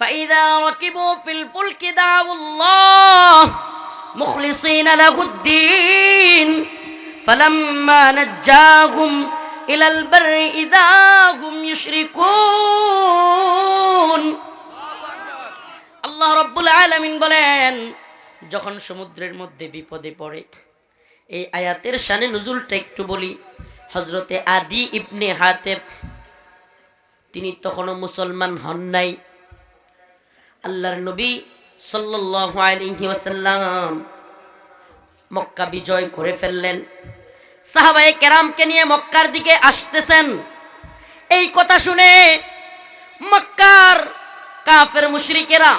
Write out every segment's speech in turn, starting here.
فإذا ركبوا في الفلك دعوا الله مخلصين له الدين فلما نجاهم إلى البر إذا هم يشركون আল্লাহ রাব্বুল আলামিন বলেন, যখন সমুদ্রের মধ্যে বিপদে পড়ে, এই আয়াতের শানে নুজুলটা একটু বলি। হযরতে আদি ইবনে হাতেম তিনি তখনও মুসলমান হন নাই। আল্লাহর নবী সাল্লাল্লাহু আলাইহি ওয়াসাল্লাম মক্কা বিজয় করে ফেললেন। সাহাবায়ে কেরামকে নিয়ে মক্কার দিকে আসতেছেন। এই কথা শুনে মক্কার কাফের মুশরিকেরা,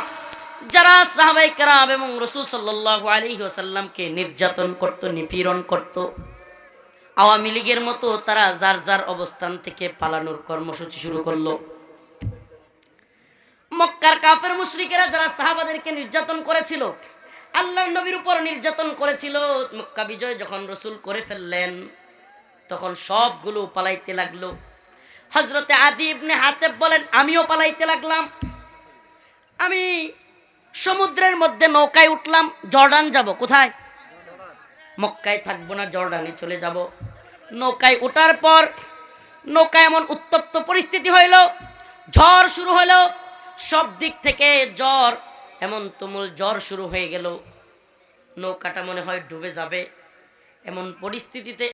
যারা সাহাবায়ে কেরাম এবং রাসূল সাল্লাল্লাহু আলাইহি ওয়াসাল্লামকে নির্যাতন করত, নিপীড়ন করত, আওয়ামী লীগের মতো তারা যার যার অবস্থান থেকে পালানোর কর্মসূচি শুরু করলো। মক্কার কাফের মুশরিকেরা যারা সাহাবাদেরকে নির্যাতন করেছিল, আল্লাহর নবীর উপর নির্যাতন করেছিল, মক্কা বিজয় যখন রাসূল করে ফেললেন তখন সবগুলো পালাইতে লাগলো। হযরতে আদি ইবনে হাতেম বলেন, আমিও পালাইতে লাগলাম। আমি সমুদ্রের মধ্যে নৌকায় উঠলাম, জর্ডান যাব। কোথায়? মক্কায় থাকবো না, জর্ডানে চলে যাব। নৌকায় ওঠার পর নৌকায় এমন উত্তপ্ত পরিস্থিতি হইল, ঝড় শুরু হলো, সব দিক থেকে ঝড়, এমন তুমুল ঝড় শুরু হয়ে গেল, নৌকাটা মনে হয় ডুবে যাবে। এমন পরিস্থিতিতে